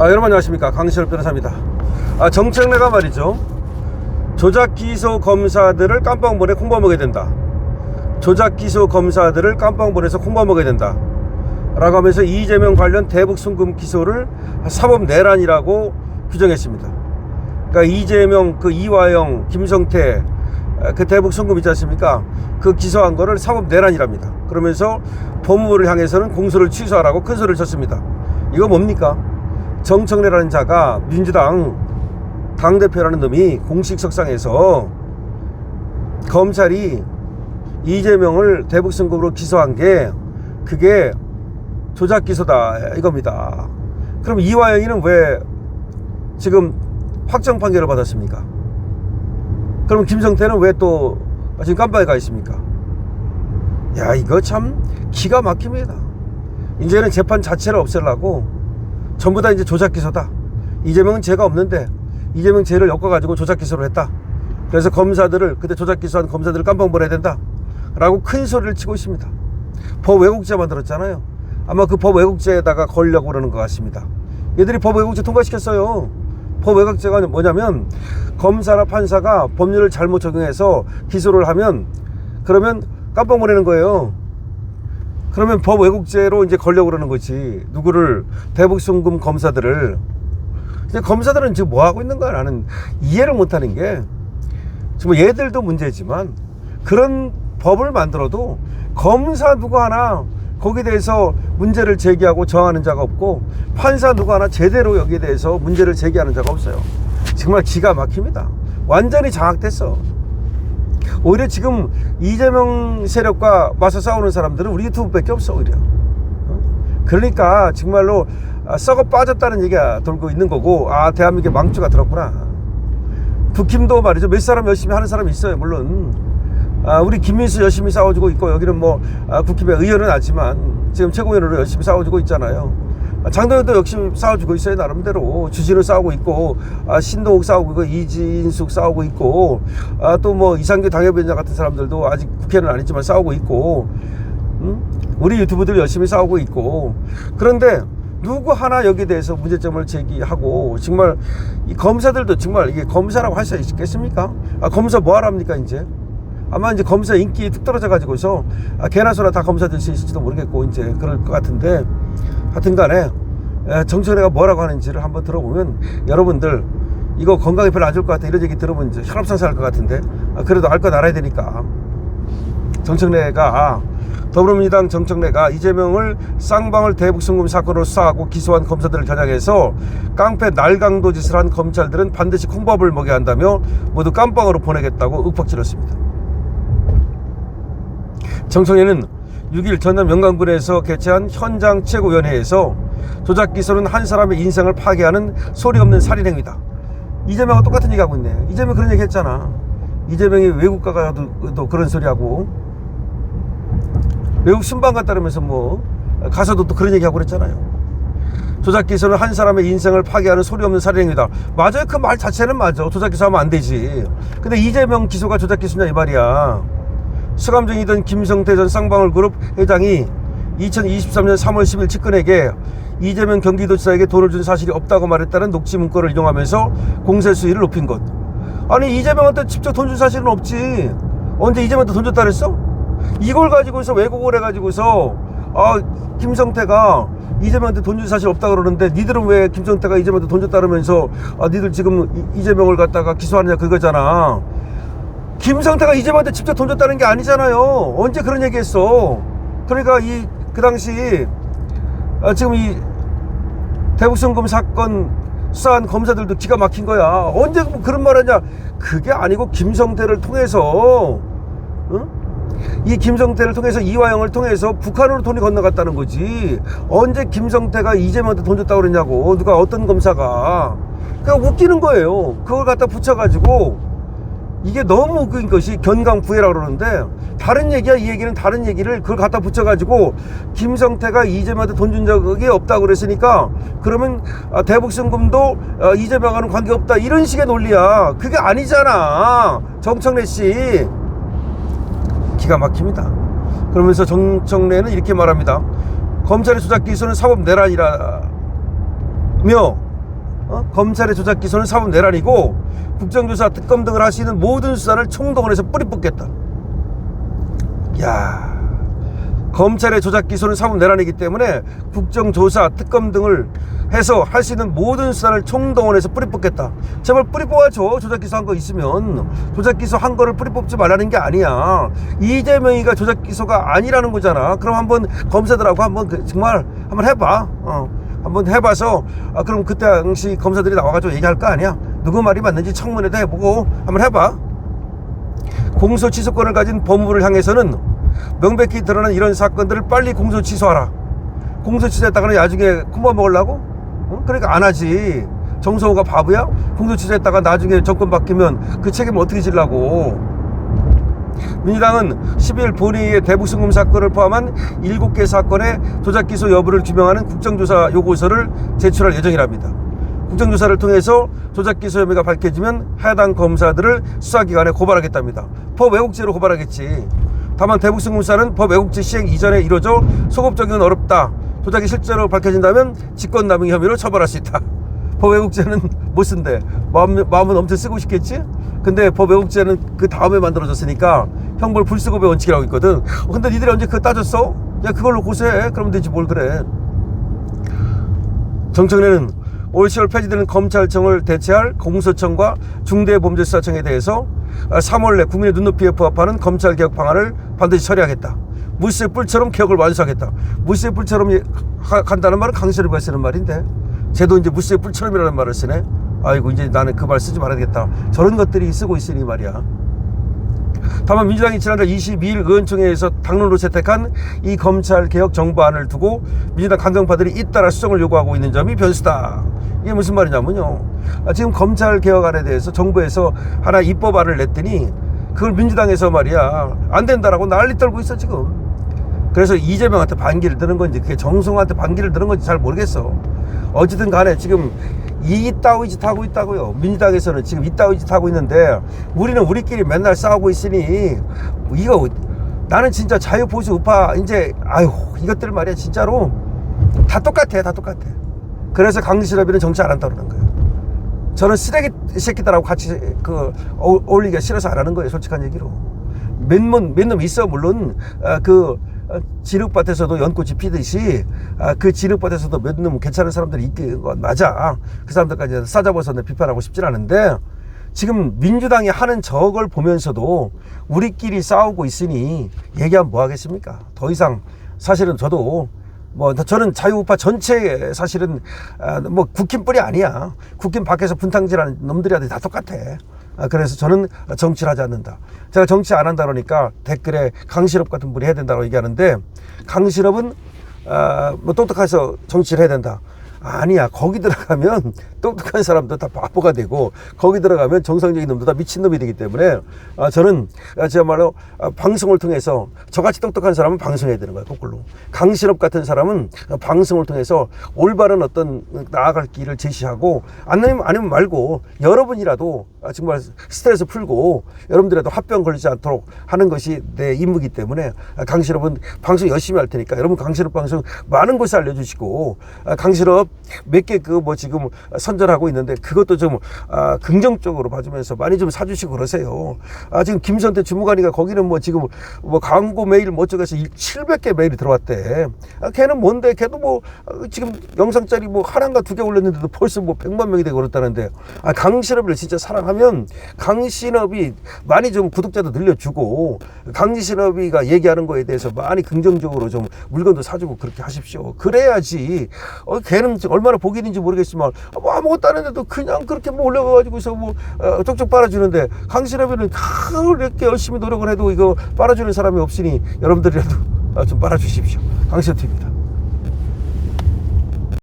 여러분 안녕하십니까, 강시열 변호사입니다. 정청래가 말이죠, 조작 기소 검사들을 깜빵 보내 콩밥 먹어야 된다, 조작 기소 검사들을 깜빵 보내서 콩밥 먹어야 된다 라고 하면서 이재명 관련 대북 송금 기소를 사법 내란이라고 규정했습니다. 그러니까 이재명, 이화영, 김성태 그 대북 송금 있지 않습니까? 그 기소한 거를 사법 내란이랍니다. 그러면서 법무부를 향해서는 공소를 취소하라고 큰 소리를 쳤습니다. 이거 뭡니까? 정청래라는 자가, 민주당 당대표라는 놈이 공식 석상에서 검찰이 이재명을 대북 송금으로 기소한 게 그게 조작 기소다 이겁니다. 그럼 이화영이는 왜 지금 확정 판결을 받았습니까? 그럼 김성태는 왜 또 지금 깜빵에 가 있습니까? 야, 이거 참 기가 막힙니다. 이제는 재판 자체를 없애려고 전부 다 이제 조작 기소다, 이재명은 죄가 없는데 이재명 죄를 엮어가지고 조작 기소를 했다, 그래서 검사들을, 그때 조작 기소한 검사들을 깜빵 보내야 된다 라고 큰 소리를 치고 있습니다. 법 왜곡죄 만들었잖아요. 아마 그 법 왜곡죄에다가 걸려고 그러는 것 같습니다. 얘들이 법 왜곡죄 통과시켰어요. 법 왜곡죄가 뭐냐면, 검사나 판사가 법률을 잘못 적용해서 기소를 하면 그러면 깜빵 보내는 거예요. 그러면 법 왜곡죄로 이제 걸려고 그러는 거지. 누구를? 대북 송금 검사들을. 근데 검사들은 지금 뭐 하고 있는 거야? 나는 이해를 못 하는 게, 정말 얘들도 문제지만 그런 법을 만들어도 검사 누구 하나 거기에 대해서 문제를 제기하고 저항하는 자가 없고, 판사 누구 하나 제대로 여기에 대해서 문제를 제기하는 자가 없어요. 정말 기가 막힙니다. 완전히 장악됐어. 오히려 지금 이재명 세력과 맞서 싸우는 사람들은 우리 유튜브밖에 없어, 오히려. 그러니까 정말로 썩어 빠졌다는 얘기가 돌고 있는 거고, 대한민국에 망주가 들었구나. 국힘도 말이죠, 몇 사람 열심히 하는 사람이 있어요. 물론 우리 김민수 열심히 싸워주고 있고, 여기는 뭐 국힘의 의원은 아니지만 지금 최고위원으로 열심히 싸워주고 있잖아요. 장동현도 열심히 싸워주고 있어요, 나름대로. 주진우 싸우고 있고, 신동욱 싸우고 있고, 이진숙 싸우고 있고, 또 뭐 이상규 당협위원장 같은 사람들도 아직 국회는 아니지만 싸우고 있고, 우리 유튜브들 열심히 싸우고 있고. 그런데 누구 하나 여기에 대해서 문제점을 제기하고, 정말 이 검사들도 정말 이게 검사라고 할 수 있겠습니까? 검사 뭐 하랍니까 이제? 아마 이제 검사 인기 뚝 떨어져 가지고서 개나 소나 다 검사 될 수 있을지도 모르겠고, 이제 그럴 것 같은데, 하여튼 간에 정청래가 뭐라고 하는지를 한번 들어보면, 여러분들 이거 건강에 별로 안 좋을 것 같아 이런 얘기 들으면 이제 혈압상승할 것 같은데, 그래도 알 건 알아야 되니까. 정청래가, 더불어민주당 정청래가 이재명을 쌍방울 대북 송금 사건으로 수사하고 기소한 검사들을 겨냥해서 깡패 날강도 짓을 한 검찰들은 반드시 콩밥을 먹여야 한다며 모두 깜빵으로 보내겠다고 윽박질렀습니다. 정청래는 6일 전남 영광군에서 개최한 현장 최고위원회에서 조작 기소는 한 사람의 인생을 파괴하는 소리 없는 살인행위다. 이재명하고 똑같은 얘기하고 있네. 이재명 그런 얘기 했잖아. 이재명이 외국 가가도 그런 소리하고, 외국 순방 갔다 그러면서 뭐 가서도 또 그런 얘기하고 그랬잖아요. 조작 기소는 한 사람의 인생을 파괴하는 소리 없는 살인행위다. 맞아요. 그 말 자체는 맞아. 조작 기소하면 안 되지. 근데 이재명 기소가 조작 기소냐 이 말이야. 수감 중이던 김성태 전 쌍방울 그룹 회장이 2023년 3월 10일 측근에게 이재명 경기도지사에게 돈을 준 사실이 없다고 말했다는 녹취 문건을 이용하면서 공세 수위를 높인 것. 아니, 이재명한테 직접 돈 준 사실은 없지. 언제 이재명한테 돈 줬다 그랬어? 이걸 가지고서 왜곡을 해가지고서 김성태가 이재명한테 돈 준 사실 없다 그러는데, 니들은 왜 김성태가 이재명한테 돈 줬다 그러면서 니들 지금 이재명을 갖다가 기소하느냐 그거잖아. 김성태가 이재명한테 직접 돈 줬다는 게 아니잖아요. 언제 그런 얘기 했어? 그러니까 그 당시 지금 이 대북 송금 사건 수사한 검사들도 기가 막힌 거야. 언제 그런 말 하냐? 그게 아니고 김성태를 통해서, 이 김성태를 통해서, 이화영을 통해서 북한으로 돈이 건너갔다는 거지. 언제 김성태가 이재명한테 돈 줬다고 그랬냐고. 누가, 어떤 검사가. 그냥 웃기는 거예요. 그걸 갖다 붙여가지고, 이게 너무 웃긴 것이 견강부회라고 그러는데, 다른 얘기야. 이 얘기는 다른 얘기를 그걸 갖다 붙여가지고, 김성태가 이재명한테 돈 준 적이 없다고 그랬으니까 그러면 대북 송금도 이재명하고는 관계없다, 이런 식의 논리야. 그게 아니잖아, 정청래 씨. 기가 막힙니다. 그러면서 정청래는 이렇게 말합니다. 검찰의 조작 기소는 사법 내란이라며 검찰의 조작 기소는 사법 내란이고 국정조사 특검 등을 할 수 있는 모든 수단을 총동원해서 뿌리 뽑겠다. 야, 검찰의 조작 기소는 사법 내란이기 때문에 국정조사 특검 등을 해서 할 수 있는 모든 수단을 총동원해서 뿌리 뽑겠다. 제발 뿌리 뽑아줘. 조작 기소한 거 있으면. 조작 기소한 거를 뿌리 뽑지 말라는 게 아니야. 이재명이가 조작 기소가 아니라는 거잖아. 그럼 한번 검사들하고 한번 정말 한번 해봐. 한번 해봐서 그럼 그때 당시 검사들이 나와가지고 얘기할 거 아니야. 누구 말이 맞는지 청문회도 해보고 한번 해봐. 공소 취소권을 가진 법무부를 향해서는 명백히 드러난 이런 사건들을 빨리 공소 취소하라. 공소 취소했다가는 나중에 콧물 먹으려고? 그러니까 안 하지. 정성호가 바보야? 공소 취소했다가 나중에 정권 바뀌면 그 책임을 어떻게 지려고. 민주당은 12일 본회의에 대북송금 사건을 포함한 7개 사건의 조작 기소 여부를 규명하는 국정조사 요구서를 제출할 예정이랍니다. 국정조사를 통해서 조작 기소 혐의가 밝혀지면 해당 검사들을 수사기관에 고발하겠답니다. 법 왜곡죄로 고발하겠지. 다만 대북송금 수사는 법 왜곡죄 시행 이전에 이루어져 소급 적용은 어렵다. 조작이 실제로 밝혀진다면 직권남용 혐의로 처벌할 수 있다. 법 왜곡죄는 못 쓴대. 마음은 엄청 쓰고 싶겠지? 근데 법 왜곡죄는 그 다음에 만들어졌으니까 형벌 불쓰급의 원칙이라고 있거든. 근데 니들이 언제 그거 따졌어? 야, 그걸로 고소해. 그러면 되지 뭘 그래. 정청래는 올 10월 폐지되는 검찰청을 대체할 공소청과 중대범죄수사청에 대해서 3월 내 국민의 눈높이에 부합하는 검찰개혁 방안을 반드시 처리하겠다. 무쇠 뿔처럼 개혁을 완수하겠다. 무쇠 뿔처럼 간다는 말은 강신업이가 쓰는 말인데 쟤도 이제 무쇠 뿔처럼이라는 말을 쓰네. 아이고 이제 나는 그 말 쓰지 말아야겠다. 저런 것들이 쓰고 있으니 말이야. 다만 민주당이 지난달 22일 의원총회에서 당론으로 채택한 이 검찰개혁 정부안을 두고 민주당 강경파들이 잇따라 수정을 요구하고 있는 점이 변수다. 이게 무슨 말이냐면요, 지금 검찰개혁안에 대해서 정부에서 하나 입법안을 냈더니 그걸 민주당에서 말이야 안 된다라고 난리 떨고 있어 지금. 그래서 이재명한테 반기를 드는 건지 그게 정성호한테 반기를 드는 건지 잘 모르겠어. 어쨌든 간에 지금 이따위 짓 하고 있다고요. 민주당에서는 지금 이따위 짓 하고 있는데 우리는 우리끼리 맨날 싸우고 있으니 이거 나는 진짜 자유보수 우파 이제 아유 이것들 말이야 진짜로 다 똑같아. 그래서 강신업이는 정치 안 한다 그러는 거예요. 저는 쓰레기 새끼들하고 같이 어울리기가 싫어서 안 하는 거예요. 솔직한 얘기로. 몇 놈 있어 물론 진흙밭에서도 연꽃이 피듯이 그 진흙밭에서도 몇 놈 괜찮은 사람들이 있는 건 맞아. 그 사람들까지 싸잡아서 비판하고 싶진 않은데 지금 민주당이 하는 저걸 보면서도 우리끼리 싸우고 있으니 얘기하면 뭐 하겠습니까? 더 이상 사실은 저도 저는 자유우파 전체 사실은 국힘뿐이 아니야. 국힘 밖에서 분탕질하는 놈들이 다 똑같아. 그래서 저는 정치를 하지 않는다. 제가 정치 안 한다 그러니까 댓글에 강신업 같은 분이 해야 된다고 얘기하는데 강신업은 똑똑해서 정치를 해야 된다. 아니야. 거기 들어가면 똑똑한 사람도 다 바보가 되고 거기 들어가면 정상적인 놈도 다 미친놈이 되기 때문에 저는 제야말로 방송을 통해서 저같이 똑똑한 사람은 방송해야 되는 거야. 거꾸로. 강신업 같은 사람은 방송을 통해서 올바른 어떤 나아갈 길을 제시하고 아니면 말고 여러분이라도 정말 스트레스 풀고 여러분들이라도 화병 걸리지 않도록 하는 것이 내 임무이기 때문에 강신업은 방송 열심히 할 테니까 여러분 강신업 방송 많은 곳에 알려주시고 강신업 몇 개 지금 선전하고 있는데 그것도 좀 긍정적으로 봐주면서 많이 좀 사주시고 그러세요. 지금 김선태 주무관이가 거기는 지금 광고 메일 어쩌고해서 700개 메일이 들어왔대. 걔는 뭔데? 걔도 지금 영상짜리 하나인가 2개 올렸는데도 벌써 100만 명이 되고 그렇다는데 강신업을 진짜 사랑하면 강신업이 많이 좀 구독자도 늘려주고 강신업이가 얘기하는 거에 대해서 많이 긍정적으로 좀 물건도 사주고 그렇게 하십시오. 그래야지 걔는 얼마나 복인인지 모르겠지만 아무것도 안 했는데도 그냥 그렇게 올려가지고서 쪽쪽 빨아주는데 강신업이는 그렇게 열심히 노력을 해도 이거 빨아주는 사람이 없으니 여러분들이라도 좀 빨아주십시오. 강신업TV입니다.